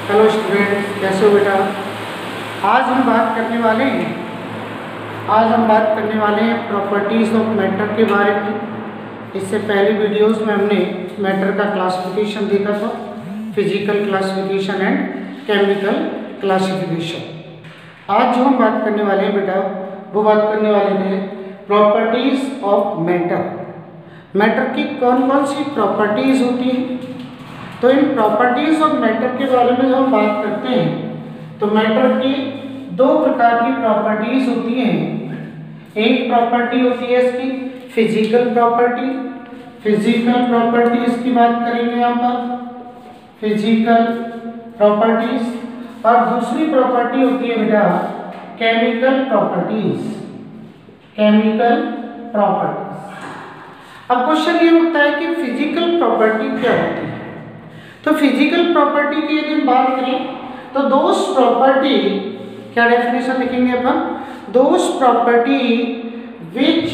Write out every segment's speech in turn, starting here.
Hello student, कैसे हो बेटा। आज हम बात करने वाले हैं प्रॉपर्टीज़ ऑफ मैटर के बारे में। इससे पहले वीडियोस में हमने मैटर का क्लासिफिकेशन देखा था, physical classification and chemical classification. आज जो हम बात करने वाले हैं बेटा, वो बात करने वाले थे प्रॉपर्टीज़ ऑफ मैटर। मैटर की कौन कौन सी प्रॉपर्टीज़ होती हैं। तो इन प्रॉपर्टीज ऑफ मैटर के बारे में जब हम बात करते हैं तो मैटर की दो प्रकार की प्रॉपर्टीज होती हैं। एक प्रॉपर्टी होती है इसकी फिजिकल प्रॉपर्टी। फिजिकल प्रॉपर्टीज की बात करेंगे यहाँ पर, फिजिकल प्रॉपर्टीज। और दूसरी प्रॉपर्टी होती है बेटा केमिकल प्रॉपर्टीज। Chemical properties. अब क्वेश्चन ये उठता है कि फिजिकल प्रॉपर्टी क्या होती है। तो फिजिकल प्रॉपर्टी की यदि हम बात करें तो दोज प्रॉपर्टी, क्या डेफिनेशन लिखेंगे अपन, those property which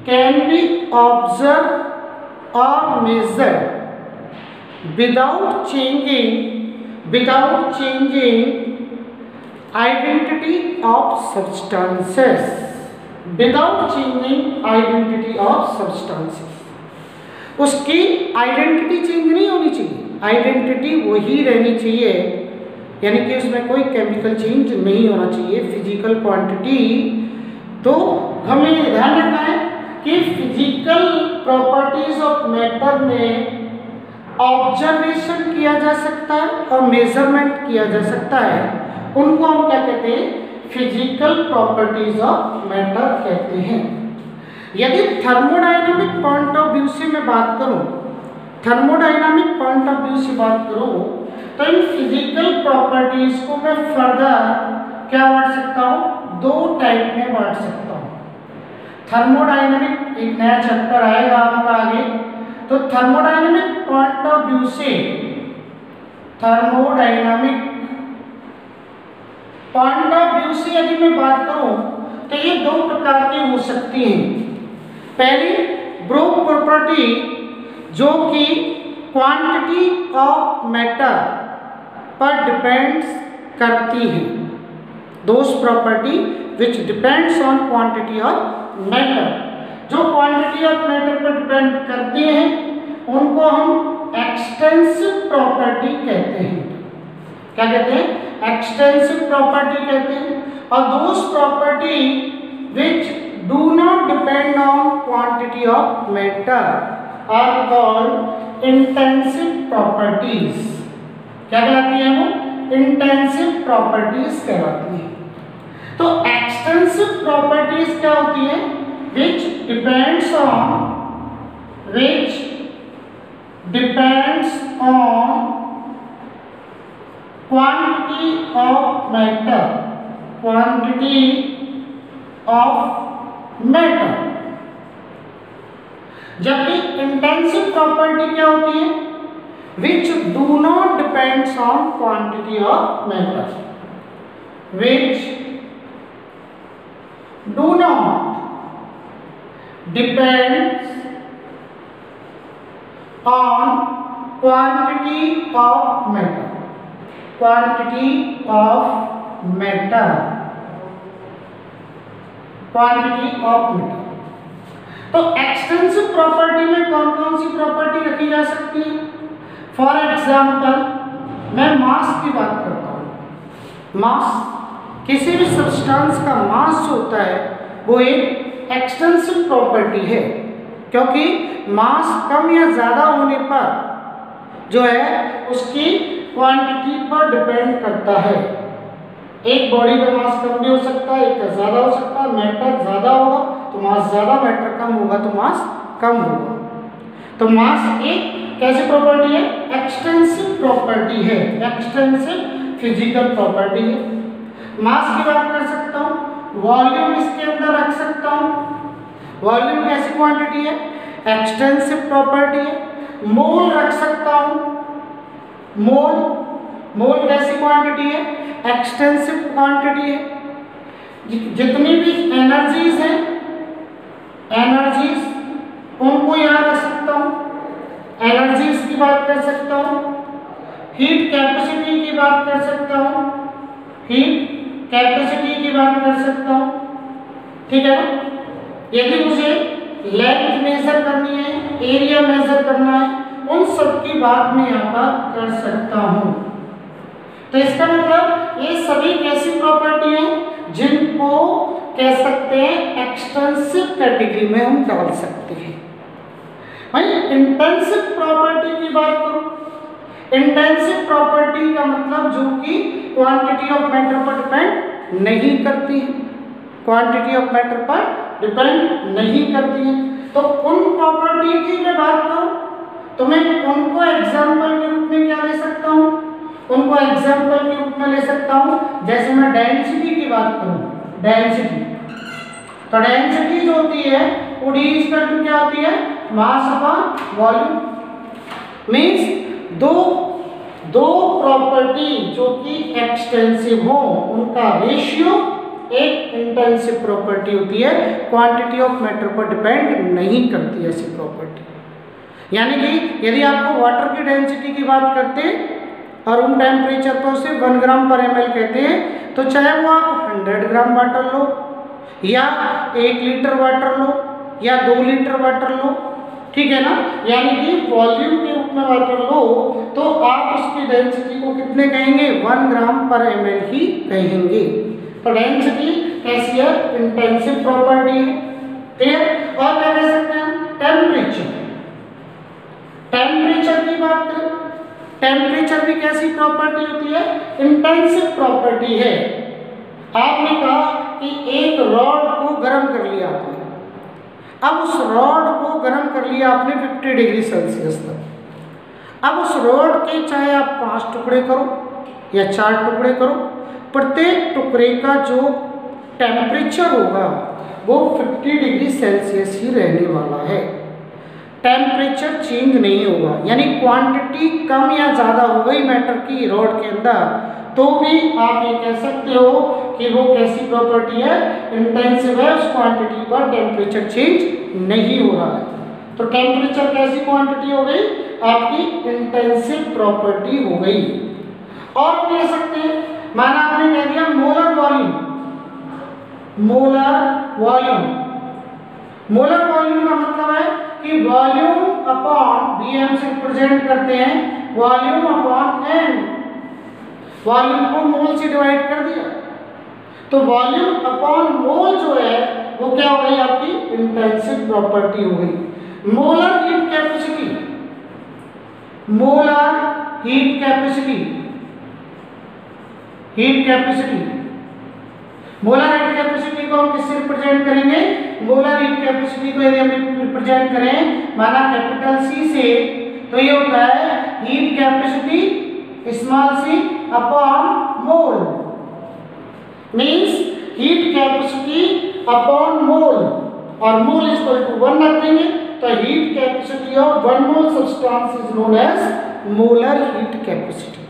can be observe or measured without changing identity of substances. Without changing identity of substances, उसकी आइडेंटिटी चेंज नहीं होनी चाहिए, आइडेंटिटी वही रहनी चाहिए, यानी कि उसमें कोई केमिकल चेंज नहीं होना चाहिए। फिजिकल क्वांटिटी, तो हमें ध्यान रखना है कि फिजिकल प्रॉपर्टीज ऑफ मैटर में ऑब्जर्वेशन किया जा सकता है और मेजरमेंट किया जा सकता है। उनको हम क्या कहते हैं, फिजिकल प्रॉपर्टीज ऑफ मैटर कहते हैं। यदि थर्मोडायनामिक पॉइंट ऑफ व्यू से मैं बात करूं, थर्मोडायनामिक पॉइंट ऑफ व्यू से बात करूं तो इन फिजिकल प्रॉपर्टीज को मैं फर्दर क्या बांट सकता हूं, दो टाइप में बांट सकता हूं। थर्मोडायनामिक एक नया चैप्टर आएगा आपका आगे, तो थर्मोडायनामिक पॉइंट ऑफ व्यू से, थर्मोडायनामिक पॉइंट ऑफ व्यू से यदि मैं बात करूं तो ये दो प्रकार की हो सकती हैं। पहली ब्रूक प्रॉपर्टी, जो कि क्वांटिटी ऑफ मैटर पर डिपेंड्स करती है। Those property which depends on quantity of matter, जो क्वांटिटी ऑफ मैटर पर डिपेंड करती हैं उनको हम एक्सटेंसिव प्रॉपर्टी कहते हैं। क्या कहते हैं, एक्सटेंसिव प्रॉपर्टी कहते हैं। और those property which do not depend on quantity of matter are called intensive properties। क्या कहलाती है वो, intensive properties कहलाती है। तो extensive properties क्या होती है, which depends on quantity of matter, quantity of matter. जबकि इंटेंसिव प्रॉपर्टी क्या होती है, which do not depends on quantity of matter, which do not depends on quantity of matter, quantity of matter, quantity of matter. तो extensive property में कौन कौन सी property रखी जा सकती है। फॉर एग्जाम्पल मैं मास की बात करता हूँ। मास, किसी भी सब्सटेंस का मास जो होता है वो एक एक्सटेंसिव प्रॉपर्टी है, क्योंकि मास कम या ज़्यादा होने पर जो है उसकी क्वांटिटी पर डिपेंड करता है। एक बॉडी का मास कम भी हो सकता है, एक का ज़्यादा हो सकता है। मैटर ज़्यादा होगा तो मास ज़्यादा, मैटर कम होगा तो मास कम होगा। तो मास एक कैसी प्रॉपर्टी है, एक्सटेंसिव प्रॉपर्टी है, एक्सटेंसिव फिजिकल प्रॉपर्टी है। मास की बात कर सकता हूँ, वॉल्यूम इसके अंदर रख सकता हूँ। वॉल्यूम कैसी क्वांटिटी है, एक्सटेंसिव प्रॉपर्टी है। मोल रख सकता हूँ, मोल कैसी क्वांटिटी है, एक्सटेंसिव क्वांटिटी है। जितनी भी एनर्जीज हैं, एनर्जीज उनको यहाँ रख सकता हूँ, एनर्जीज की बात कर सकता हूँ। हीट कैपेसिटी की की बात कर सकता हूँ, हीट कैपेसिटी की बात कर सकता हूँ, ठीक है ना। यदि मुझे लेंथ मेजर करनी है, एरिया मेजर करना है, उन सब की बात मैं यहाँ पर कर सकता हूँ। तो इसका मतलब ये सभी कैसी प्रॉपर्टी हैं जिनको कह सकते हैं एक्सटेंसिव कैटेगरी में हम डाल सकते हैं। भाई इंटेंसिव प्रॉपर्टी की बात करूं, इंटेंसिव प्रॉपर्टी का मतलब जो कि क्वांटिटी ऑफ मैटर पर डिपेंड नहीं करती है, क्वांटिटी ऑफ मैटर पर डिपेंड नहीं करती है। तो उन प्रॉपर्टी की मैं बात करूं तो मैं उनको एग्जाम्पल के रूप में क्या ले सकता हूं, उनको एग्जाम्पल के रूप में ले सकता हूं। जैसे मैं डेंसिटी की बात करूं, डेंसिटी, तो डेंसिटी जो होती है वो D इक्वल टू क्या होती है, मास अपॉन वॉल्यूम। मींस दो प्रॉपर्टी जो कि एक्सटेंसिव हो उनका रेशियो एक इंटेंसिव प्रॉपर्टी होती है, क्वांटिटी ऑफ मैटर पर डिपेंड नहीं करती ऐसी प्रॉपर्टी। यानी कि यदि आपको वाटर की डेंसिटी की बात करते और रूम टेम्परेचर पर उसे 1 ग्राम पर ml कहते हैं, तो चाहे वो आप 100 ग्राम वाटर लो या 1 लीटर वाटर लो या 2 लीटर वाटर लो, ठीक है ना, यानी कि वॉल्यूम के रूप में वाटर लो तो आप उसकी डेंसिटी को कितने कहेंगे, 1 ग्राम पर ml ही कहेंगे। तो डेंसिटी कैसी है, इंटेंसिव प्रॉपर्टी है, ठीक है। और क्या कह सकते हैं हम, टेम्परेचर, टेम्परेचर की बात करें, टेम्परेचर भी कैसी प्रॉपर्टी होती है, इंटेंसिव प्रॉपर्टी है। आपने कहा कि एक रॉड को गर्म कर लिया आपने, अब उस रॉड को गर्म कर लिया आपने 50 डिग्री सेल्सियस तक। अब उस रॉड के चाहे आप 5 टुकड़े करो या 4 टुकड़े करो, प्रत्येक टुकड़े का जो टेम्परेचर होगा वो 50 डिग्री सेल्सियस ही रहने वाला है, टेम्परेचर चेंज नहीं होगा। यानी क्वांटिटी कम या ज़्यादा हो गई मैटर की रॉड के अंदर, तो भी आप ये कह सकते हो कि वो कैसी प्रॉपर्टी है, इंटेंसिव है, उस क्वांटिटी पर टेम्परेचर चेंज नहीं हो रहा है। तो टेम्परेचर कैसी क्वांटिटी हो गई, आपकी इंटेंसिव प्रॉपर्टी हो गई। और कह सकते हैं, माना आपने कह दिया molar volume, molar volume, molar volume का मतलब है कि वॉल्यूम अपॉन Vm से रिप्रेजेंट करते हैं, वॉल्यूम अपॉन एन, वॉल्यूम को मोल से डिवाइड कर दिया, तो वॉल्यूम अपॉन मोल जो है वो क्या हो गई, आपकी इंटेंसिव प्रॉपर्टी हो गई। Molar heat capacity, molar heat capacity, heat capacity, molar heat capacity को हम किससे रिप्रेजेंट करेंगे, मोलर हीट कैपेसिटी को यदि हम रिप्रेजेंट करें माना कैपिटल C से, तो ये होता है heat capacity small c upon mole, means heat capacity upon mole, और मोल इज इक्वल टू 1 रख देंगे, तो heat capacity of 1 mole substance is known as molar heat capacity.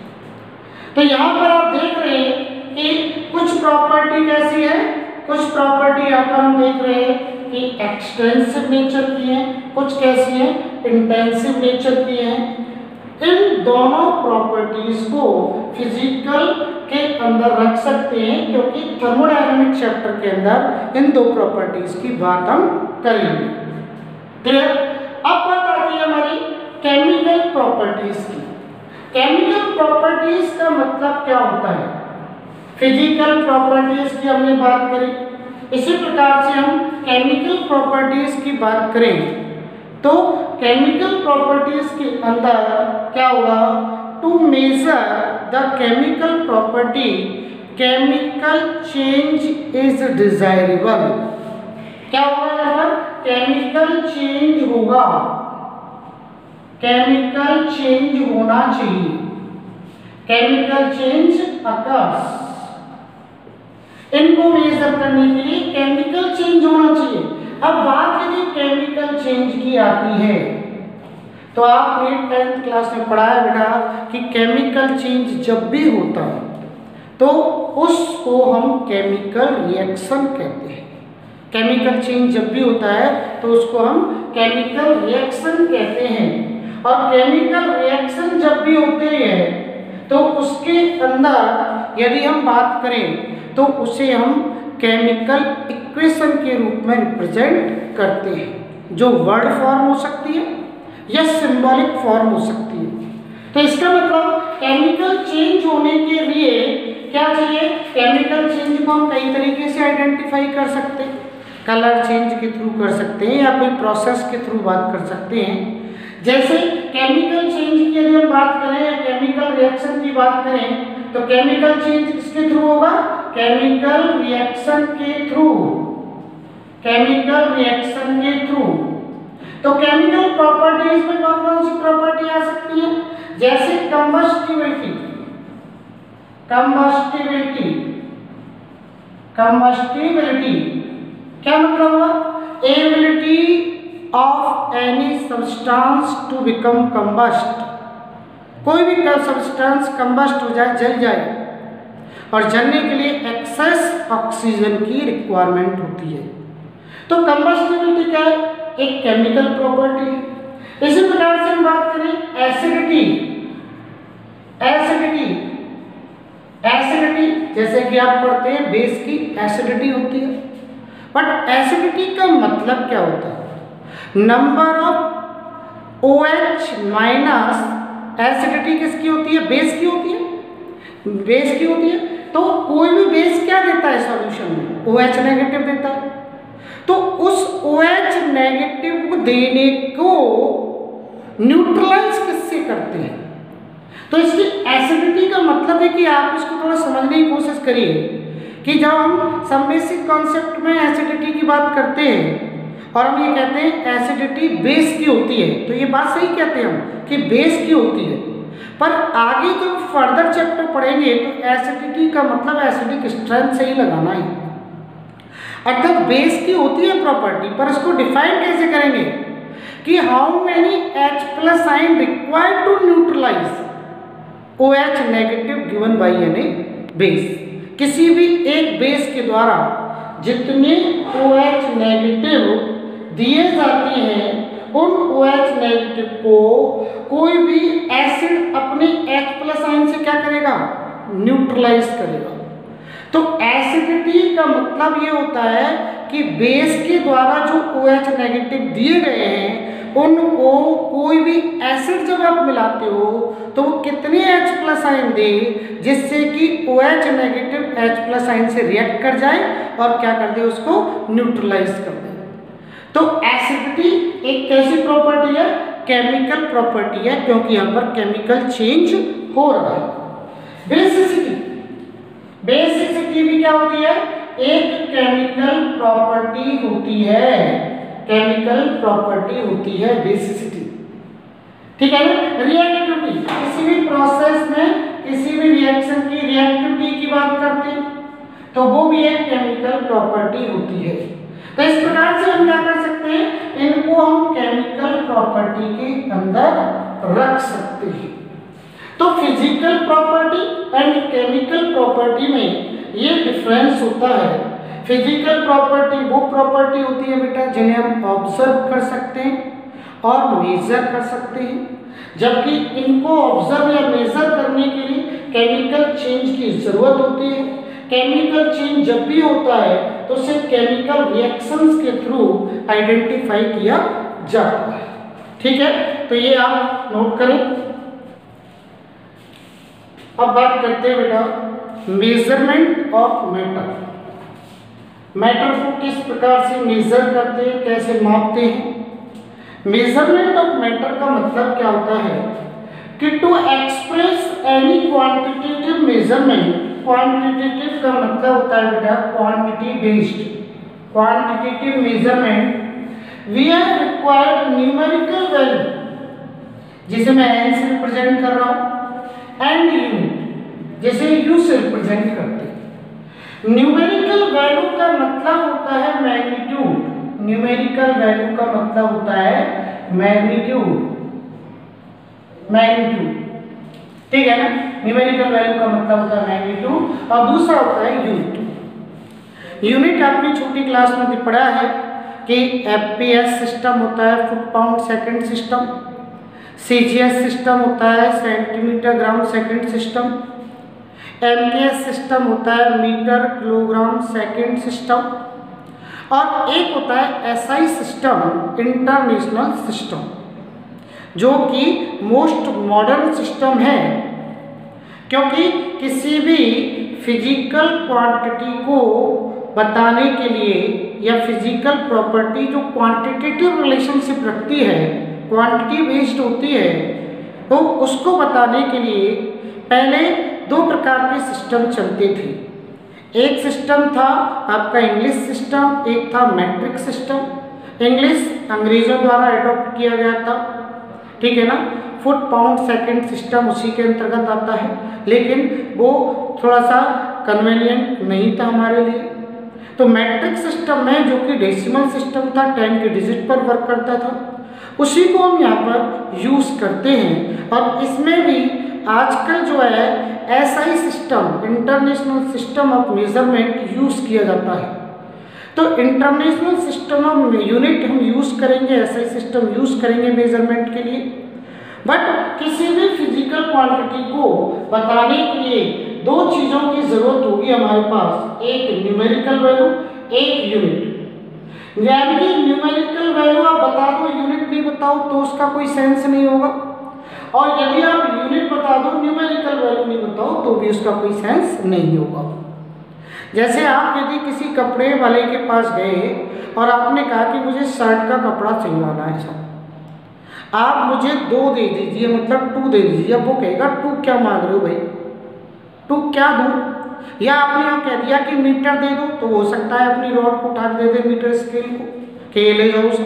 तो यहाँ पर आप देख रहे हैं कि कुछ प्रॉपर्टी कैसी है, कुछ प्रॉपर्टी यहाँ पर हम देख रहे हैं कि एक्सटेंसिव नेचर की है, कुछ कैसी है, इंटेंसिव नेचर की है। इन दोनों प्रॉपर्टीज को फिजिकल के अंदर रख सकते हैं, क्योंकि थर्मोडायनामिक चैप्टर के अंदर इन 2 प्रॉपर्टीज की बात हम करेंगे। क्लियर। अब बात आती है हमारी केमिकल प्रॉपर्टीज की। केमिकल प्रॉपर्टीज का मतलब क्या होता है, फिजिकल प्रॉपर्टीज की हमने बात करी, इसी प्रकार से हम केमिकल प्रॉपर्टीज की बात करें तो केमिकल प्रॉपर्टीज के अंदर क्या होगा, to measure the chemical property chemical change is desirable. क्या होगा यहाँ पर, केमिकल चेंज होगा, केमिकल चेंज होना चाहिए, केमिकल चेंज अकर्स। इनको मेजर करने के लिए केमिकल चेंज होना चाहिए। अब बात यदि केमिकल चेंज की आती है तो आपने 10th क्लास में पढ़ाया बेटा कि केमिकल चेंज जब भी होता है तो उसको हम केमिकल रिएक्शन कहते हैं। केमिकल चेंज जब भी होता है तो उसको हम केमिकल रिएक्शन कहते हैं। और केमिकल रिएक्शन जब भी होते हैं तो उसके अंदर यदि हम बात करें तो उसे हम केमिकल इक्वेशन के रूप में रिप्रेजेंट करते हैं, जो वर्ड फॉर्म हो सकती है या सिंबॉलिक फॉर्म हो सकती है। तो इसका मतलब केमिकल चेंज होने के लिए क्या चाहिए? केमिकल चेंज को हम कई तरीके से आइडेंटिफाई कर सकते हैं, कलर चेंज के थ्रू कर सकते हैं या कोई प्रोसेस के थ्रू बात कर सकते हैं। जैसे केमिकल चेंज की यदि हम बात करें या केमिकल रिएक्शन की बात करें तो केमिकल चेंज किसके थ्रू होगा? केमिकल रिएक्शन के थ्रू, केमिकल रिएक्शन के थ्रू। तो केमिकल प्रॉपर्टीज में कौन कौन सी प्रॉपर्टी आ सकती है? जैसे कंबस्टिबिलिटी, कंबस्टिबिलिटी, कंबस्टिबिलिटी क्या मतलब हुआ? Ability of any substance to become combust. कोई भी सब्सटेंस कंबस्ट हो जाए, जल जाए, और जलने के लिए एक्सेस ऑक्सीजन की रिक्वायरमेंट होती है। तो कंबस्टिबिलिटी क्या है? एक केमिकल प्रॉपर्टी है। इसी प्रकार से हम बात करें एसिडिटी, एसिडिटी, एसिडिटी जैसे कि आप पढ़ते हैं बेस की एसिडिटी होती है, बट एसिडिटी का मतलब क्या होता है? Number of OH minus, acidity किसकी होती है? बेस की होती है, बेस की होती है। तो कोई भी बेस क्या देता है सॉल्यूशन में? OH नेगेटिव देता है। तो उस OH नेगेटिव को देने को न्यूट्रलाइज किससे करते हैं? तो इसकी एसिडिटी का मतलब है कि आप इसको थोड़ा समझने की कोशिश करिए कि जब हम सम बेसिक कॉन्सेप्ट में एसिडिटी की बात करते हैं और हम ये कहते हैं एसिडिटी बेस की होती है, तो ये बात सही कहते हैं हम कि बेस की होती है। पर आगे जब फर्दर चैप्टर पढ़ेंगे तो एसिडिटी का मतलब एसिडिक स्ट्रेंथ से ही लगाना है, अर्थात बेस की होती है प्रॉपर्टी, पर इसको डिफाइन कैसे करेंगे कि how many H+ ion required to neutralize OH negative given by any base. किसी भी एक बेस के द्वारा जितने OH नेगेटिव दिए जाते हैं उन OH नेगेटिव को कोई भी एसिड अपने H+ आयन से क्या करेगा? न्यूट्रलाइज करेगा। तो एसिडिटी का मतलब ये होता है कि बेस के द्वारा जो OH नेगेटिव दिए गए हैं उनको कोई भी एसिड जब आप मिलाते हो तो वो कितने H+ आयन दे जिससे कि OH नेगेटिव H+ आयन से रिएक्ट कर जाए और क्या कर दे? उसको न्यूट्रलाइज कर दे। तो एसिडिटी एक कैसी प्रॉपर्टी है? केमिकल प्रॉपर्टी है, क्योंकि यहाँ पर केमिकल चेंज हो रहा है। बेसिसिटी, बेसिसिटी भी क्या होती है? एक केमिकल प्रॉपर्टी होती है, केमिकल प्रॉपर्टी होती है बेसिसिटी, ठीक है ना। रिएक्टिविटी, किसी भी प्रोसेस में किसी भी रिएक्शन की रिएक्टिविटी की बात करते हैं तो वो भी एक केमिकल प्रॉपर्टी होती है। तो इस प्रकार से हम क्या कर सकते हैं? इनको हम केमिकल प्रॉपर्टी के अंदर रख सकते हैं। तो physical property and chemical property में ये डिफरेंस होता है। फिजिकल प्रॉपर्टी वो प्रॉपर्टी होती है बेटा जिन्हें हम ऑब्जर्व कर सकते हैं और मेजर कर सकते हैं, जबकि इनको ऑब्जर्व या मेजर करने के लिए केमिकल चेंज की जरूरत होती है। केमिकल चेंज जब भी होता है तो उसे केमिकल रिएक्शंस के थ्रू आइडेंटिफाई किया जाता है, ठीक है। तो ये आप नोट करें। अब बात करते हैं बेटा मेजरमेंट ऑफ मैटर। मैटर को किस प्रकार से मेजर करते हैं, कैसे मापते हैं? मेजरमेंट ऑफ मैटर का मतलब क्या होता है कि to express any quantitative measurement, quantitative का मतलब होता है बेटा quantity based, quantitative measurement we are required numerical value, जिसे मैं n से रिप्रेजेंट कर रहा हूं, एंड यूनिट जिसे u से रिप्रेजेंट करते हैं। न्यूमेरिकल वैल्यू का मतलब होता है मैग्नीट्यूड, न्यूमेरिकल वैल्यू का मतलब होता है मैग्नीट्यूड, मैग्नीट्यूड, ठीक है ना। न्यूमेरिकल वैल्यू का मतलब होता है मैग्नीट्यूड और दूसरा होता है यूनिट। यूनिट आपने छोटी क्लास में पढ़ा है कि FPS सिस्टम होता है, foot pound second system. CGS system होता है centimetre gram second system, MKS system होता है मीटर किलोग्राम सेकंड सिस्टम, और एक होता है SI सिस्टम इंटरनेशनल सिस्टम, जो कि मोस्ट मॉडर्न सिस्टम है, क्योंकि किसी भी फिजिकल क्वांटिटी को बताने के लिए या फिजिकल प्रॉपर्टी जो क्वांटिटेटिव रिलेशनशिप रखती है, क्वांटिटी बेस्ड होती है, तो उसको बताने के लिए पहले दो प्रकार के सिस्टम चलते थे। एक सिस्टम था आपका इंग्लिश सिस्टम, एक था मैट्रिक सिस्टम। इंग्लिश अंग्रेजों द्वारा एडॉप्ट किया गया था, ठीक है ना। फुट पाउंड सेकंड सिस्टम उसी के अंतर्गत आता है, लेकिन वो थोड़ा सा कन्वीनियंट नहीं था हमारे लिए। तो मैट्रिक सिस्टम में, जो कि डेसिमल सिस्टम था, 10 के डिजिट पर वर्क करता था, उसी को हम यहाँ पर यूज़ करते हैं। और इसमें भी आजकल जो है SI system international system of measurement use किया जाता है। तो इंटरनेशनल सिस्टम ऑफ यूनिट हम यूज़ करेंगे, SI सिस्टम यूज़ करेंगे मेजरमेंट के लिए। बट किसी भी फिजिकल क्वांटिटी को बताने के लिए दो चीज़ों की ज़रूरत होगी हमारे पास, एक न्यूमेरिकल वैल्यू, एक यूनिट। यानी कि न्यूमेरिकल वैल्यू आप बता दो, यूनिट नहीं बताओ तो उसका कोई सेंस नहीं होगा, और यदि आप यूनिट बता दो न्यूमेरिकल वैल्यू नहीं बताओ तो भी उसका कोई सेंस नहीं होगा। जैसे आप यदि किसी कपड़े वाले के पास गए और आपने कहा कि मुझे शर्ट का कपड़ा सिलवाना है सर, आप मुझे 2 दे दीजिए, मतलब 2 दे दीजिए। अब वो कहेगा 2 क्या मांग रहे हो भाई, 2 क्या दूँ? या आपने यहाँ कह दिया कि मीटर दे दो, तो हो सकता है अपनी रॉड को उठा दे दे मीटर स्केल को, के ले जाओ उसे।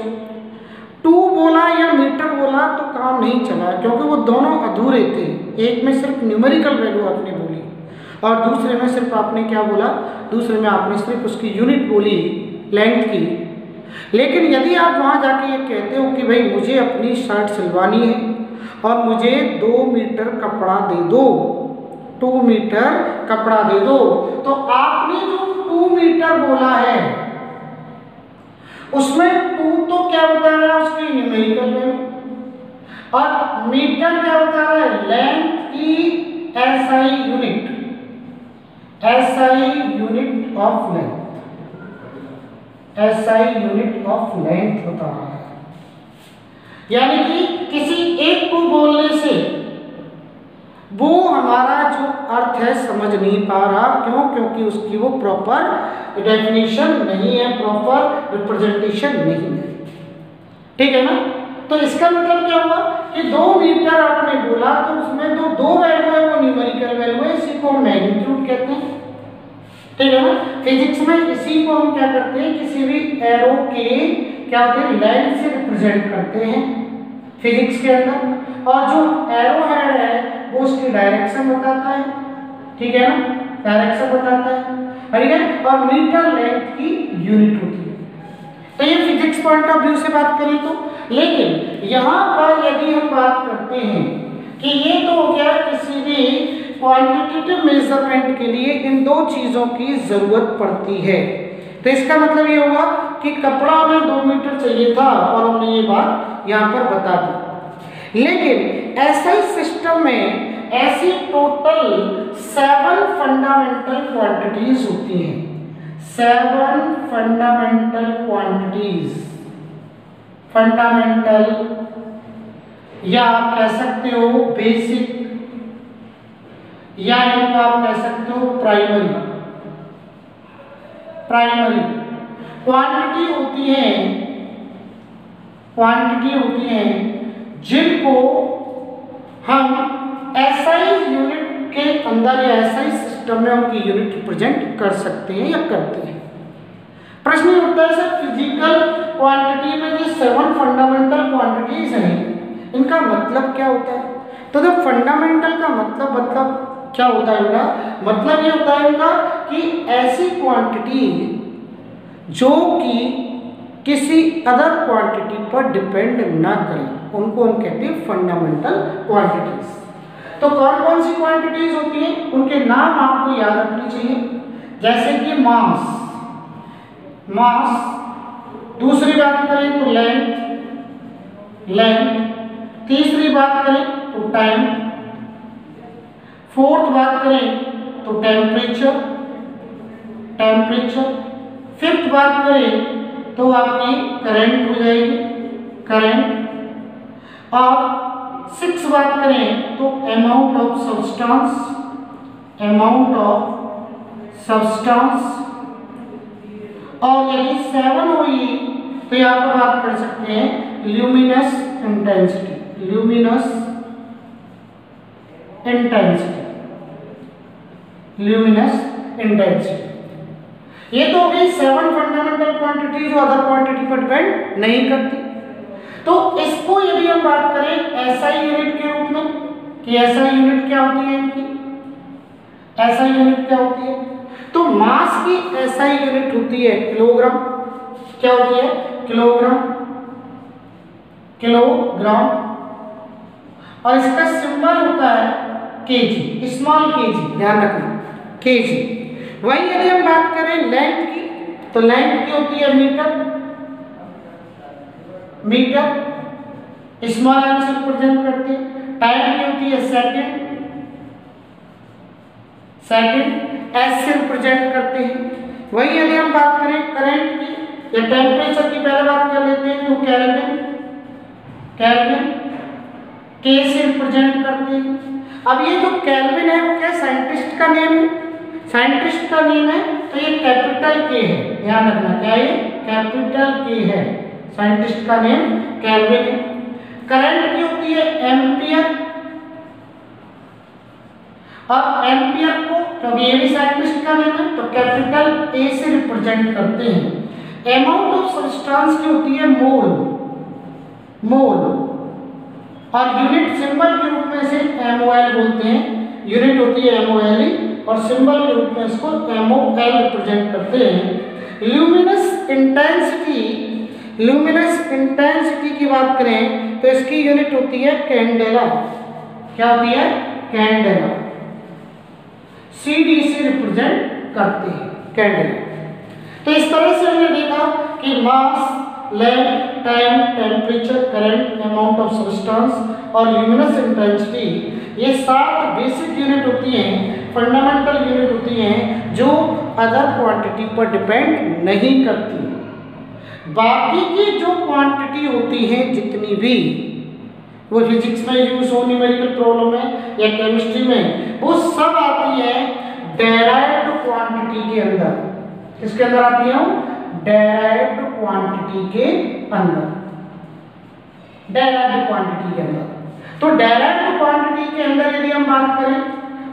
2 बोला या मीटर बोला तो काम नहीं चला, क्योंकि वो दोनों अधूरे थे। एक में सिर्फ न्यूमेरिकल वैल्यू आपने बोली और दूसरे में सिर्फ आपने क्या बोला, दूसरे में आपने सिर्फ उसकी यूनिट बोली लेंथ की। लेकिन यदि आप वहाँ जाके ये कहते हो कि भाई मुझे अपनी शर्ट सिलवानी है और मुझे 2 मीटर कपड़ा दे दो, 2 मीटर कपड़ा दे दो, तो आपने जो 2 मीटर बोला है उसमें 2 तो क्या बता रहा है, उसकी न्यूमेरिकल वैल्यू, और मीटर क्या बता रहा है, लेंथ की SI unit, SI unit of length, SI unit of length बता रहा है। यानी कि किसी एक को बोलने से वो हमारा जो अर्थ है समझ नहीं पा रहा, क्यों? क्योंकि उसकी वो प्रॉपर डेफिनेशन नहीं है, प्रॉपर रिप्रेजेंटेशन नहीं है, ठीक है ना। तो इसका मतलब क्या हुआ कि 2 मीटर आपने बोला तो उसमें जो 2 वैल्यू है वो न्यूमेरिकल वैल्यू है, इसी को मैग्नीट्यूड कहते हैं, ठीक है ना। फिजिक्स में इसी को हम क्या करते हैं, किसी भी एरो के क्या होते हैं, लाइन से रिप्रेजेंट करते हैं फिजिक्स के अंदर, और जो एरो हेड है वो उसकी डायरेक्शन बताता है, ठीक है ना, डायरेक्शन बताता है, ठीक है, और मीटर लेंथ की यूनिट होती है। तो ये फिजिक्स पॉइंट ऑफ व्यू से बात करें तो। लेकिन यहाँ पर यदि हम बात करते हैं कि ये तो हो गया किसी भी क्वांटिटेटिव मेजरमेंट के लिए इन 2 चीज़ों की ज़रूरत पड़ती है, तो इसका मतलब ये हुआ कि कपड़ा में 2 मीटर चाहिए था और हमने ये बात यहाँ पर बता दी। लेकिन SI सिस्टम में ऐसी टोटल 7 फंडामेंटल क्वांटिटीज होती हैं, 7 फंडामेंटल क्वांटिटीज, फंडामेंटल या आप कह सकते हो बेसिक, या इनको आप कह सकते हो प्राइमरी। प्राइमरी क्वांटिटी होती है, क्वांटिटी होती है जिनको हम SI यूनिट के अंदर या SI सिस्टम में उनकी यूनिट रिप्रेजेंट कर सकते हैं या करते हैं। प्रश्न उठता है सर फिजिकल क्वांटिटी में ये 7 फंडामेंटल क्वांटिटीज हैं, इनका मतलब क्या होता है? तो जब फंडामेंटल का मतलब क्या होता है बेटा, मतलब ये होता है इनका कि ऐसी क्वांटिटी जो कि किसी अदर क्वांटिटी पर डिपेंड ना करें, उनको हम कहते हैं फंडामेंटल क्वांटिटीज। तो कौन कौन सी क्वांटिटीज होती हैं, उनके नाम आपको याद रखने चाहिए, जैसे कि मास, दूसरी बात करें तो लेंथ, तीसरी बात करें तो टाइम, फोर्थ बात करें तो टेम्परेचर, फिफ्थ बात करें तो आपकी करंट हो जाएगी, करंट, और सिक्स बात करें तो अमाउंट ऑफ सब्सटेंस, और यदि सेवन हुई तो यहाँ पर बात कर सकते हैं ल्यूमिनस इंटेंसिटी। ये तो हो गई 7 फंडामेंटल क्वांटिटी जो अदर क्वांटिटी पर डिपेंड नहीं करती। तो इसको यदि हम बात करें एसआई यूनिट के रूप में कि एसआई यूनिट क्या होती है इनकी, एसआई यूनिट क्या होती है, तो मास की एसआई यूनिट होती है किलोग्राम। क्या होती है? किलोग्राम, और इसका सिंबल होता है केजी, स्मॉल केजी, ध्यान रखना केजी। वही यदि हम बात करें लेंथ की तो लेंथ की होती है मीटर, स्मॉल एम से रिप्रेजेंट करते हैं। टाइम की होती है सेकंड, एस से रिप्रेजेंट करते हैं। वही यदि हम बात करें करंट की या टेम्परेचर की, पहले बात कर लेते हैं तो केल्विन के से रिप्रेजेंट करते हैं। अब ये जो केल्विन है वो क्या साइंटिस्ट का नेम है? साइंटिस्ट का नेम है तो ये कैपिटल के है, ध्यान रखना, क्या ये कैपिटल के है, साइंटिस्ट का नेम केल्विन है। करंट की होती है एम्पियर, और एम्पियर को क्योंकि ये भी साइंटिस्ट का नेम है तो कैपिटल ए से रिप्रेजेंट करते हैं। अमाउंट ऑफ सब्सटेंस की होती है मोल, और यूनिट सिंबल के रूप में इसे MOL बोलते हैं, यूनिट होती है MOL, और सिंबल के रूप में इसको MOL रिप्रेजेंट करते हैं। ल्यूमिनस इंटेंसिटी की बात करें तो इसकी यूनिट होती है कैंडेला। क्या होती है? कैंडेला, CD से रिप्रेजेंट करते हैं कैंडेला। तो इस तरह से हमने देखा कि mass, length, time, temperature, current, amount of substance और ल्यूमिनस इंटेंसिटी, ये 7 बेसिक यूनिट होती हैं, फंडामेंटल यूनिट होती हैं जो अदर क्वांटिटी पर डिपेंड नहीं करती। बाकी की जो क्वांटिटी होती हैं जितनी भी, वो फिजिक्स में यूज हो, न्यूमेरिकल प्रॉब्लम में या केमिस्ट्री में, वो सब आती है डेराइव्ड क्वांटिटी के अंदर। किसके अंदर आती है? डेराइव्ड क्वांटिटी के अंदर, डेराइव्ड क्वांटिटी के अंदर। तो डेराइव्ड क्वांटिटी के अंदर यदि हम बात करें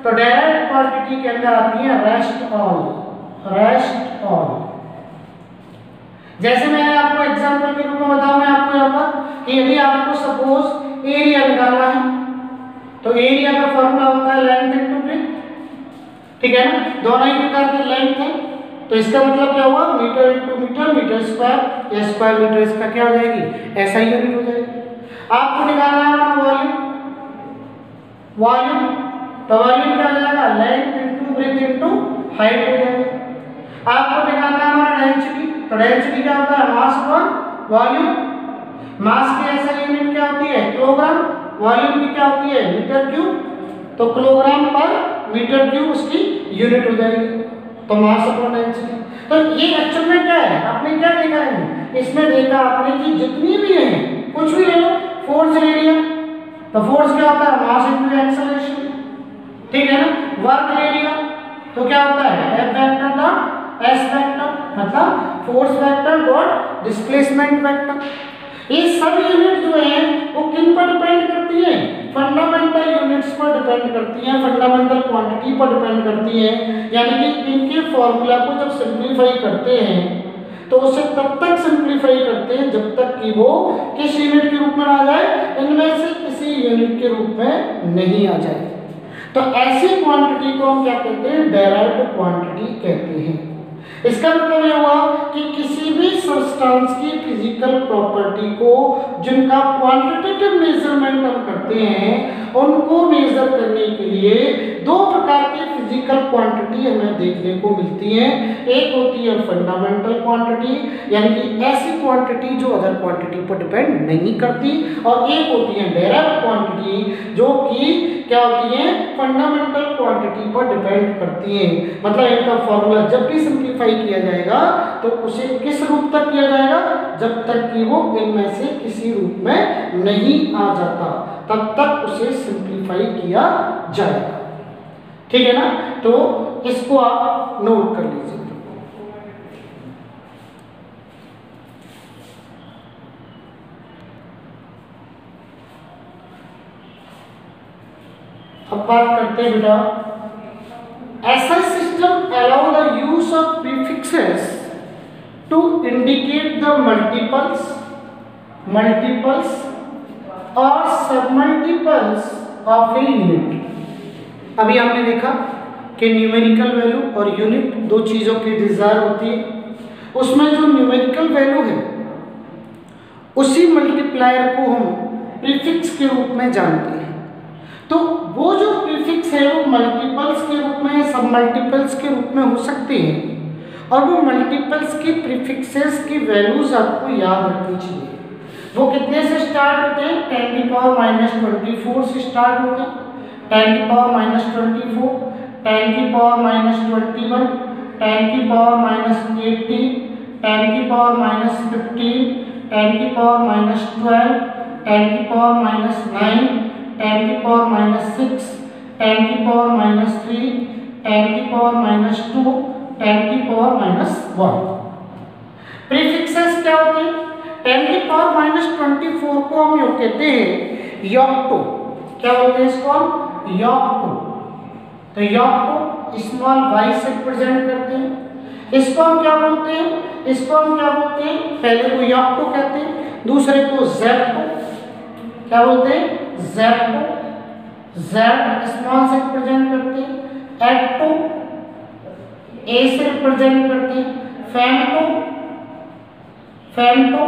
तो डेराइव्ड क्वांटिटी के अंदर आती है रेस्ट ऑल। जैसे मैंने आपको एग्जांपल के रूप में बताऊं मैं आपको यहाँ पर कि यदि आपको सपोज एरिया निकालना है तो एरिया का फॉर्मूला होता है लेंथ इनटू ब्रेथ, ठीक है ना, दोनों ही प्रकार के लेंथ है। तो इसका मतलब क्या हुआ? मीटर इनटू मीटर स्क्वायर या स्क्वायर मीटर, इसका क्या हो जाएगी? ऐसा ही यूनिट हो जाएगी। आपको निकालना है वॉल्यूम, तो वॉल्यूम क्या हो जाएगा? Length into breadth into height हो जाएगा। आपको निकालना है हमारा डेंसिटी, तो डेंसिटी क्या होता है? मास पर वॉल्यूम। मास की ऐसा यूनिट क्या होती है? किलोग्राम। वॉल्यूम की क्या होती है? Meter cube. तो किलोग्राम पर मीटर क्यूब उसकी यूनिट हो जाएगी, तो मास अपॉन डेंसिटी। तो ये एक्चुअल में क्या है? आपने क्या देखा है इसमें? देखा आपने कि जितनी भी है, कुछ भी ले लो, फोर्स ले लिया तो फोर्स क्या होता है? मास इनटू एक्सेलरेशन, ठीक है ना। वर्क ले लिया तो क्या होता है? F vector dot S vector, मतलब force vector dot displacement vector. ये सब यूनिट जो है वो किन पर डिपेंड करती है? फंडामेंटल यूनिट्स पर डिपेंड करती हैं, फंडामेंटल क्वांटिटी पर डिपेंड करती हैं। यानी कि इनके फॉर्मूला को जब सिंप्लीफाई करते हैं तो उसे तब तक सिंप्लीफाई करते हैं जब तक कि वो किस यूनिट के रूप में आ जाए? इनमें से किसी यूनिट के रूप में नहीं आ जाए। तो ऐसी क्वांटिटी को हम क्या कहते हैं? डेराइव्ड क्वांटिटी कहते हैं। इसका मतलब यह हुआ कि किसी भी सब्सटेंस की फिजिकल प्रॉपर्टी को जिनका क्वांटिटेटिव मेजरमेंट हम करते हैं, उनको मेजर करने के लिए दो प्रकार की फिजिकल क्वांटिटी हमें देखने को मिलती हैं। एक होती है फंडामेंटल क्वांटिटी, यानी कि ऐसी क्वांटिटी जो अदर क्वांटिटी पर डिपेंड नहीं करती, और एक होती है डायरेक्ट क्वांटिटी जो कि क्या होती है, फंडामेंटल क्वांटिटी पर डिपेंड करती हैं। मतलब इनका फॉर्मूला जब भी सिंप्लीफाई किया जाएगा तो उसे किस रूप तक किया जाएगा, जब तक कि वो इनमें से किसी रूप में नहीं आ जाता तब तक उसे सिंप्लीफाई किया जाएगा। ठीक है ना, तो इसको आप नोट कर लीजिए। अब बात करते हैं बेटा, ऐसा system allow the use of prefixes to indicate the multiples और सबमल्टीपल्स ऑफ ए यूनिट। अभी हमने देखा कि न्यूमेरिकल वैल्यू और यूनिट दो चीज़ों की डिज़ायर होती है। उसमें जो न्यूमेरिकल वैल्यू है उसी मल्टीप्लायर को हम प्रीफिक्स के रूप में जानते हैं। तो वो जो प्रीफिक्स है वो मल्टीपल्स के रूप में या सब मल्टीपल्स के रूप में हो सकते हैं, और वो मल्टीपल्स की प्रीफिक्सेस की वैल्यूज आपको याद रखनी चाहिए। वो कितने से स्टार्ट होते हैं, 10⁻24 से स्टार्ट होते हैं, 10⁻24, 10⁻21, 10⁻18, 10⁻15, 10⁻12, 10⁻12, 10⁻9, 10⁻6, 10⁻3, 10⁻2, 10⁻1। प्रीफिक्सेस क्या होते हैं, 10⁻24 को हम योग कहते हैं यॉक्टो। क्या बोलते हैं इसको हम, यॉक्टो। तो यॉक्टो स्मॉल y से रिप्रेजेंट करते हैं। इसको हम क्या बोलते हैं, इसको हम क्या बोलते हैं, पहले को यॉक्टो कहते हैं, दूसरे को ज़ेप्टो। क्या बोलते हैं, ज़ेप्टो। Z स्मॉल से रिप्रेजेंट करते हैं, एक्टो ए से रिप्रेजेंट करते हैं, फेम्टो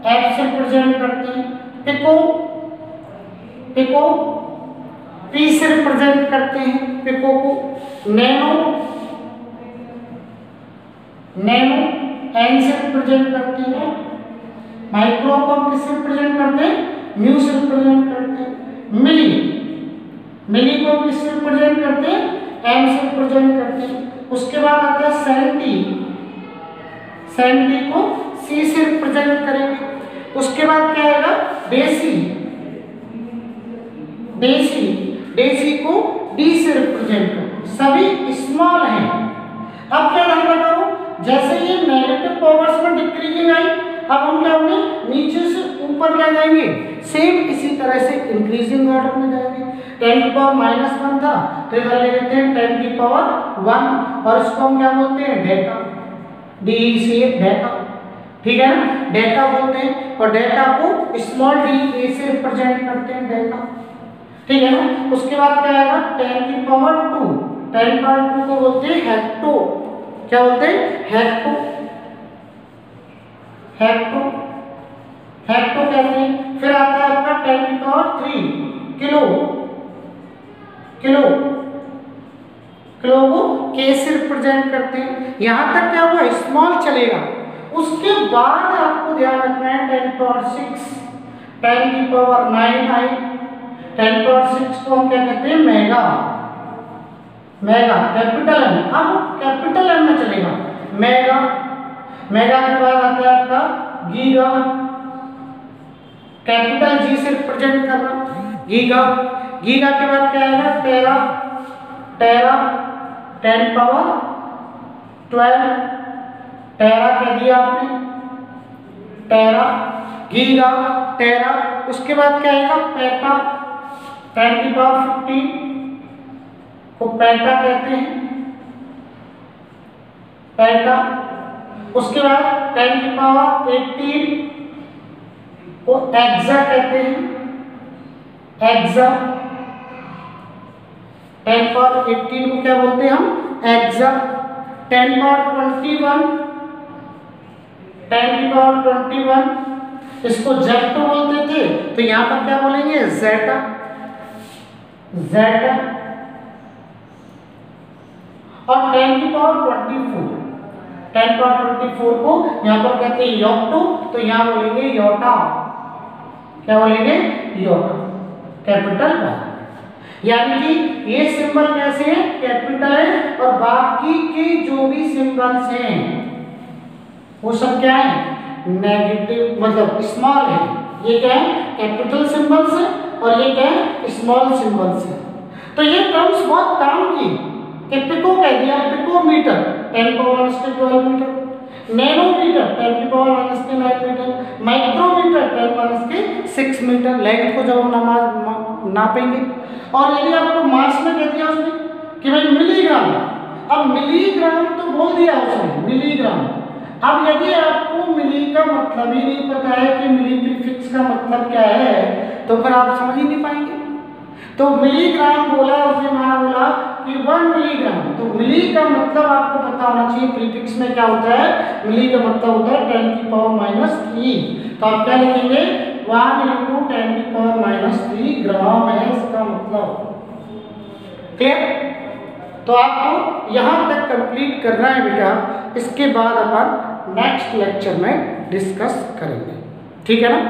F से रिप्रेजेंट करते हैं, पिको P से रिप्रेजेंट करते हैं पिको को, नैनो N से रिप्रेजेंट करते हैं, माइक्रो को हम किससे रिप्रेजेंट करते हैं, म्यू से रिप्रेजेंट करते हैं, मिली को किससे रिप्रेजेंट करते हैं, M से रिप्रेजेंट करते हैं। उसके बाद आता है सेंटी को C से रिप्रेजेंट करेंगे। उसके बाद क्या आएगा, डेसी को D से रिप्रेजेंट करेंगे। सभी स्मॉल हैं। अब क्या ध्यान रखो, जैसे ये नेगेटिव पावर्स में डिक्रीजिंग आई, अब हम क्या होंगे, नीचे से ऊपर क्या जाएंगे, सेम इसी तरह से इंक्रीजिंग ऑर्डर में जाएंगे। 10⁻−1 था तो इधर ले लेते हैं 10⁻1, और इसको हम क्या बोलते हैं, डेका, DECA, डेका। ठीक है ना, डेका बोलते हैं, और डेका को स्मॉल d से रिप्रेजेंट करते हैं, डेका। ठीक है ना। उसके बाद क्या आएगा, 10⁻2, 10⁻2 को बोलते हैं हेक्टो। क्या बोलते हैं, हेक्टो कहते हैं। फिर आता है आपका 10⁻3 किलो को K से रिप्रेजेंट करते हैं। यहां तक क्या हुआ, स्मॉल चलेगा। उसके बाद आपको ध्यान रखना है 10⁻6, 10⁻9 आई, 10⁻6 को हम क्या कहते हैं, मेगा कैपिटल M। अब कैपिटल M में चलेगा मेगा के बाद आता है आपका गीगा, कैपिटल G से रिप्रेजेंट कर रहा, गीगा के बाद क्या आएगा, टेरा 10⁻12, टेरा कह दिया आपने, टेरा। उसके बाद क्या आएगा, पेटा, 10⁻15 को पेटा कहते हैं, पेटा। उसके बाद 10⁻18 को एक्सा कहते हैं, एक्सा। 10⁻18 को क्या बोलते हैं हम, एक्सा। 10⁻21 इसको जेक्टो बोलते थे, तो यहाँ पर क्या बोलेंगे, जेटा। और 10 की पावर 24, 10 पावर 24 को यहाँ पर कहते हैं योक्टो, तो यहाँ बोलेंगे योटा। क्या बोलेंगे? Yotta, capital Y. यानी कि ये सिंबल कैसे है? कैपिटल है, और बाकी के जो भी सिंबल्स हैं वो सब क्या है? नेगेटिव, मतलब स्मॉल है। ये क्या है? कैपिटल सिंबल्स है, और ये क्या है? स्मॉल सिंबल्स है। तो ये टर्म्स बहुत काम की कि पिको कह दिया, पिकोमीटर 10 पावर -12 मीटर, नैनोमीटर 10 की power -9 meter, micrometer 10 6 meter length को जब हम नापेंगे। और यदि आपको मास में कह दिया उसने कि भाई मिलीग्राम, अब मिलीग्राम तो बोल दिया उसने मिलीग्राम। अब यदि आपको मिली का मतलब ही नहीं पता है कि मिली प्रीफिक्स का मतलब क्या है, तो फिर आप समझ ही नहीं पाएंगे। तो मिलीग्राम बोला उसने, माना बोला कि 1 मिलीग्राम, तो मिली का मतलब आपको पता होना चाहिए प्रीफिक्स में क्या होता है। मिली का मतलब होता है 10 की पावर -3, तो आप क्या लिखेंगे? 1 × 10 की पावर -3 ग्राम है इसका मतलब। क्लियर? तो आपको यहाँ तक कंप्लीट करना है बेटा, इसके बाद अपन नेक्स्ट लेक्चर में डिस्कस करेंगे। ठीक है ना?